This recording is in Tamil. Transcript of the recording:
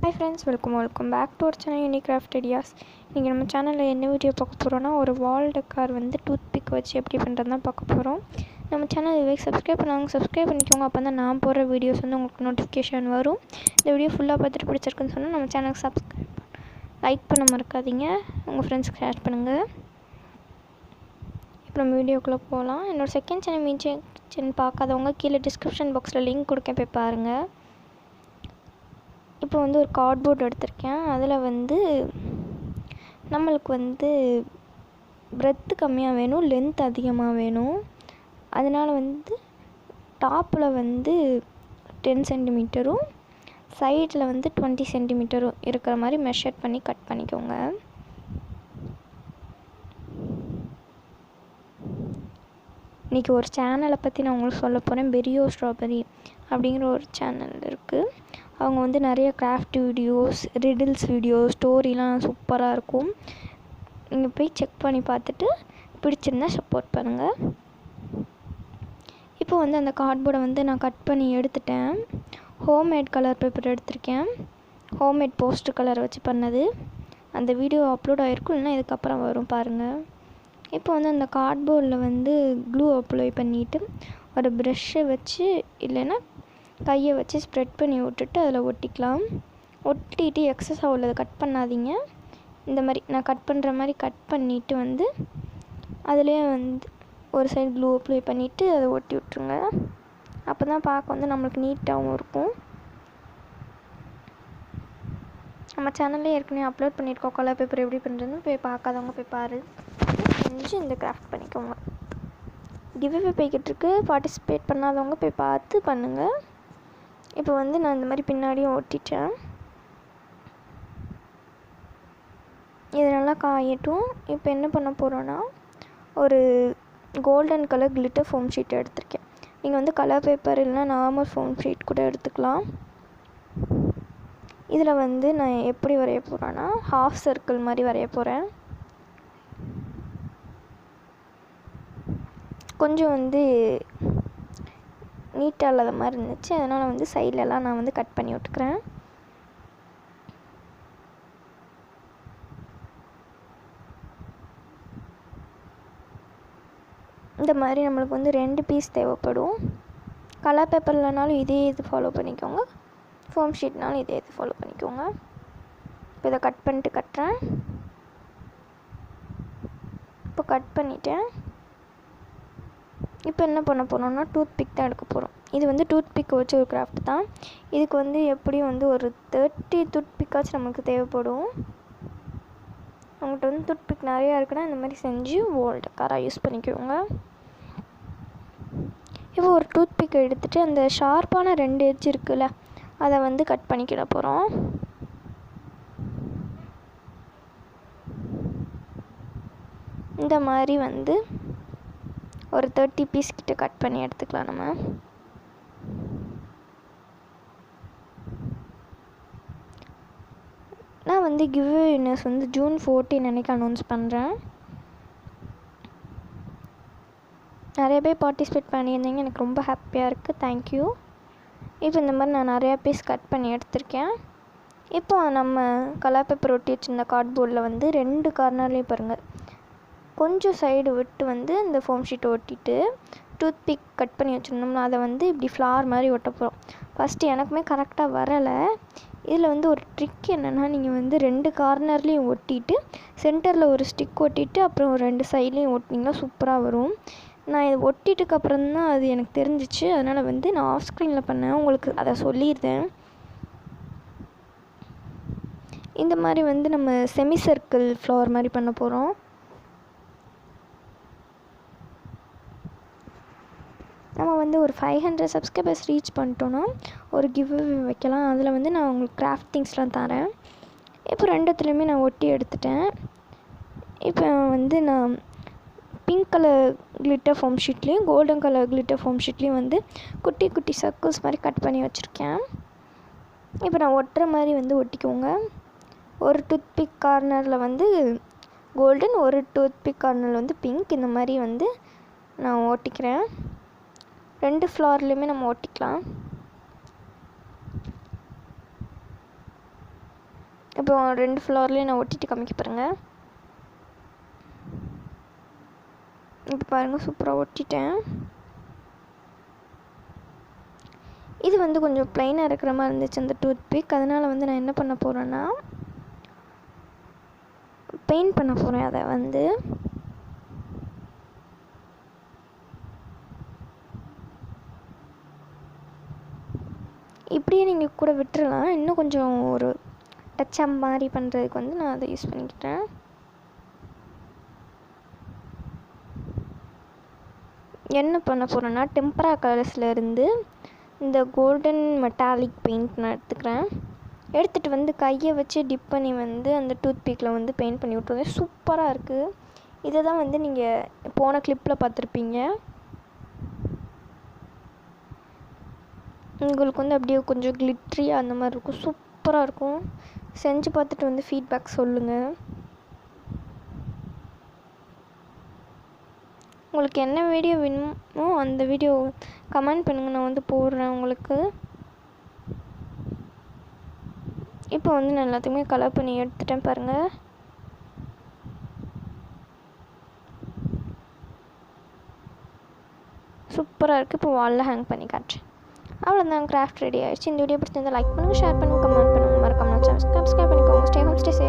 Hi friends, welcome back to our channel Unique Craft Ideas. இன்றைக்கி நம்ம சேனலில் என்ன வீடியோ பார்க்க போகிறோன்னா ஒரு வால் டெக்கார் வந்து டூத் பிக் வச்சு எப்படி பண்ணுறது தான் பார்க்க போகிறோம். நம்ம சேனல் இதுவே சப்ஸ்கிரைப் பண்ணிக்கோங்க. அப்போ தான் நான் போடுற வீடியோஸ் வந்து உங்களுக்கு நோட்டிஃபிகேஷன் வரும். இந்த வீடியோ ஃபுல்லாக பார்த்துட்டு பிடிச்சிருக்குன்னு சொன்னால் நம்ம சேனலுக்கு லைக் பண்ண மறக்காதீங்க, உங்கள் ஃப்ரெண்ட்ஸ்க்கு ஷேர் பண்ணுங்கள். இப்போ நம்ம வீடியோக்குள்ளே போகலாம். என்னோடய செகண்ட் சேனல் மீன் பார்க்காதவங்க கீழே டிஸ்கிரிப்ஷன் பாக்ஸில் லிங்க் கொடுக்கேன், போய் பாருங்கள். இப்போ வந்து ஒரு கார்ட்போர்ட் எடுத்திருக்கேன். அதில் வந்து நம்மளுக்கு வந்து பிரெத்து கம்மியாக வேணும், லென்த் அதிகமாக வேணும். அதனால் வந்து டாப்பில் வந்து 10 சென்டிமீட்டரும் சைடில் வந்து 20 சென்டிமீட்டரும் இருக்கிற மாதிரி மெஷர் பண்ணி கட் பண்ணிக்கோங்க. இன்றைக்கி ஒரு சேனலை பற்றி நான் உங்களுக்கு சொல்ல போகிறேன். பெரியோ ஸ்ட்ராபெரி அப்படிங்கிற ஒரு சேனல் இருக்குது. அவங்க வந்து நிறைய கிராஃப்ட் வீடியோஸ், ரிடில்ஸ் வீடியோஸ், ஸ்டோரிலாம் சூப்பராக இருக்கும். நீங்கள் போய் செக் பண்ணி பார்த்துட்டு பிடிச்சிருந்தா சப்போர்ட் பண்ணுங்கள். இப்போ வந்து அந்த கார்ட்போர்டை வந்து நான் கட் பண்ணி எடுத்துட்டேன். ஹோம்மேட் கலர் பேப்பர் எடுத்திருக்கேன். ஹோம்மேட் போஸ்டர் கலர் வச்சு பண்ணது. அந்த வீடியோ அப்லோட் ஆகிருக்கும், இல்லைன்னா இதுக்கப்புறம் வரும் பாருங்கள். இப்போ வந்து அந்த கார்ட்போர்டில் வந்து க்ளூ அப்ளை பண்ணிவிட்டு ஒரு ப்ரெஷ்ஷை வச்சு இல்லைன்னா கையை வச்சு ஸ்ப்ரெட் பண்ணி விட்டுட்டு அதில் ஒட்டிக்கலாம். ஒட்டிட்டு எக்ஸஸாக உள்ளதை கட் பண்ணாதீங்க. இந்த மாதிரி நான் கட் பண்ணுற மாதிரி கட் பண்ணிவிட்டு வந்து அதிலே வந்து ஒரு சைடு க்ளூ அப்ளை பண்ணிவிட்டு அதை ஒட்டி விட்ருங்க. அப்போ தான் பார்க்க வந்து நம்மளுக்கு நீட்டாகவும் இருக்கும். நம்ம சேனல்லே ஏற்கனவே அப்லோட் பண்ணியிருக்கோம் கலர் பேப்பர் எப்படி பண்ணுறதுன்னு, போய் பார்க்காதவங்க போய் பாரு, செஞ்சு இந்த கிராஃப்ட் பண்ணிக்கோங்க. கிவ்அவே போய்கிட்டு இருக்கு, பார்ட்டிசிபேட் பண்ணாதவங்க போய் பார்த்து பண்ணுங்கள். இப்போ வந்து நான் இந்த மாதிரி பின்னாடியும் ஒட்டிட்டேன். இது நல்லா காயட்டும். இப்போ என்ன பண்ண போகிறோன்னா ஒரு golden colour glitter foam sheet எடுத்திருக்கேன். நீங்கள் வந்து கலர் பேப்பர் இல்லைனா நார்மல் ஃபோம் ஷீட் கூட எடுத்துக்கலாம். இதில் வந்து நான் எப்படி வரைய போகிறேன்னா ஹாஃப் சர்க்கிள் மாதிரி வரைய போகிறேன். கொஞ்சம் வந்து நீட்டாக இல்லாத மாதிரி இருந்துச்சு, அதனால் வந்து சைட்லலாம் நான் வந்து கட் பண்ணி விட்டுக்கிறேன். இந்த மாதிரி நம்மளுக்கு வந்து 2 பீஸ் தேவைப்படும். கலர் பேப்பர் இல்லைனாலும் இதே இது ஃபாலோ பண்ணிக்கோங்க, ஃபோம் ஷீட்னாலும் இதே இது ஃபாலோ பண்ணிக்கோங்க. இப்போ இதை கட் பண்ணிட்டு கட்டுறேன். இப்போ கட் பண்ணிட்டேன். இப்போ என்ன பண்ண போகிறோம்னா டூத் பிக் தான் எடுக்க போகிறோம். இது வந்து டூத் பிக் வச்சு ஒரு கிராஃப்ட் தான். இதுக்கு வந்து எப்படியும் வந்து ஒரு 30 டூத் பிக்காச்சும் நமக்கு தேவைப்படும். உங்கள்கிட்ட வந்து டூத் பிக் நிறையா இருக்குன்னா இந்த மாதிரி செஞ்சு வால் டெக்காராக யூஸ் பண்ணிக்கோங்க. இப்போ ஒரு டூத் பிக் எடுத்துகிட்டு அந்த ஷார்ப்பான 2 எட்ஜ் இருக்குல்ல, அதை வந்து கட் பண்ணிக்கிட போகிறோம். இந்த மாதிரி வந்து ஒரு 30 பீஸ் கிட்ட கட் பண்ணி எடுத்துக்கலாம். நம்ம நான் வந்து கிவ்அவே வின்னர்ஸ் வந்து June 14 அன்றைக்கி அனௌன்ஸ் பண்ணுறேன். நிறைய பேர் பார்ட்டிசிபேட் பண்ணியிருந்தீங்க, எனக்கு ரொம்ப ஹாப்பியாக இருக்குது, தேங்க்யூ. இப்போ இந்த மாதிரி நான் நிறையா பீஸ் கட் பண்ணி எடுத்திருக்கேன். இப்போ நம்ம கலர் பேப்பர் ஒட்டி வச்சுருந்த கார்ட்போர்டில் வந்து 2 கார்னர்லேயும் பாருங்கள் கொஞ்சம் சைடு விட்டு வந்து இந்த ஃபோம் ஷீட்டை ஒட்டிட்டு டூத் பிக் கட் பண்ணி வச்சுருந்தோம்னா அதை வந்து இப்படி ஃப்ளார் மாதிரி ஒட்ட போகிறோம். ஃபஸ்ட்டு எனக்குமே கரெக்டாக வரலை. இதில் வந்து ஒரு ட்ரிக் என்னென்னா, நீங்கள் வந்து 2 கார்னர்லேயும் ஒட்டிட்டு சென்டரில் ஒரு ஸ்டிக் ஒட்டிட்டு அப்புறம் 2 சைட்லேயும் ஒட்டினீங்கன்னா சூப்பராக வரும். நான் இது ஒட்டிட்டுக்கப்புறம் தான் அது எனக்கு தெரிஞ்சிச்சு, அதனால் வந்து நான் ஆஃப் ஸ்க்ரீனில் பண்ணேன், உங்களுக்கு அதை சொல்லியிருந்தேன். இந்த மாதிரி வந்து நம்ம செமி சர்க்கிள் ஃப்ளவர் மாதிரி பண்ண போகிறோம். நம்ம வந்து ஒரு 500 சப்ஸ்கிரைபர்ஸ் ரீச் பண்ணிட்டோன்னா ஒரு கிவ்அவே வைக்கலாம். அதில் வந்து நான் உங்களுக்கு கிராஃப்ட் திங்ஸ்லாம் தரேன். இப்போ 2த்துலேயுமே நான் ஒட்டி எடுத்துட்டேன். இப்போ வந்து நான் பிங்க் கலர் கிளிட்டர் ஃபோம் ஷீட்லேயும் கோல்டன் கலர் கிளிட்டர் ஃபோம் ஷீட்லேயும் வந்து குட்டி குட்டி சர்க்கிள்ஸ் மாதிரி கட் பண்ணி வச்சுருக்கேன். இப்போ நான் ஒட்டுற மாதிரி வந்து ஒட்டிக்கோங்க. ஒரு டூத் பிக் கார்னரில் வந்து கோல்டன், ஒரு டூத் பிக் கார்னரில் வந்து பிங்க், இந்த மாதிரி வந்து நான் ஒட்டிக்கிறேன். 2 ஃப்ளார்லேயுமே நம்ம ஒட்டிக்கலாம். இப்போ 2 ஃப்ளோர்லேயும் நான் ஒட்டிட்டு காமிக்க பாருங்கள். இப்போ பாருங்கள், சூப்பராக ஒட்டிட்டேன். இது வந்து கொஞ்சம் ப்ளைனாக இருக்கிற மாதிரி இருந்துச்சு அந்த டூத் பிக். அதனால் வந்து நான் என்ன பண்ண போகிறேன்னா பெயிண்ட் பண்ண போகிறேன். அதை வந்து இப்படியே நீங்கள் கூட விட்டுறலாம். இன்னும் கொஞ்சம் ஒரு டச்சப் மாதிரி பண்ணுறதுக்கு வந்து நான் அதை யூஸ் பண்ணிக்கிட்டேன். என்ன பண்ண போகிறேன்னா டெம்பரா கலர்ஸில் இருந்து இந்த கோல்டன் மெட்டாலிக் பெயிண்ட் நான் எடுத்துக்கிறேன். எடுத்துகிட்டு வந்து கையை வச்சு டிப் பண்ணி வந்து அந்த டூத் பிக்கில் வந்து பெயிண்ட் பண்ணி விட்டுருவேன். சூப்பராக இருக்குது. இதை தான் வந்து நீங்கள் போன கிளிப்பில் பார்த்துருப்பீங்க. உங்களுக்கு வந்து அப்படியே கொஞ்சம் கிளிட்ரியாக அந்த மாதிரி இருக்கும். சூப்பராக இருக்கும். செஞ்சு பார்த்துட்டு வந்து ஃபீட்பேக் சொல்லுங்கள். உங்களுக்கு என்ன வீடியோ வேணுமோ அந்த வீடியோ கமெண்ட் பண்ணுங்கள், நான் வந்து போடுறேன் உங்களுக்கு. இப்போ வந்து நான் எல்லாத்தையுமே கலர் பண்ணி எடுத்துட்டேன் பாருங்கள். சூப்பராக இருக்குது. இப்போ வாலில் ஹேங் பண்ணி காட்டுறேன். அவ்வளோதான், கிராஃப்ட் ரெடி ஆகிடுச்சு. இந்த வீடியோ பிடிச்சிருந்தா லைக் பண்ணுங்கள், ஷேர் பண்ணுங்கள், கமெண்ட் பண்ணுங்கள், மறக்காம சப்ஸ்கிரைப் பண்ணிக்கோங்க. Stay home, stay safe.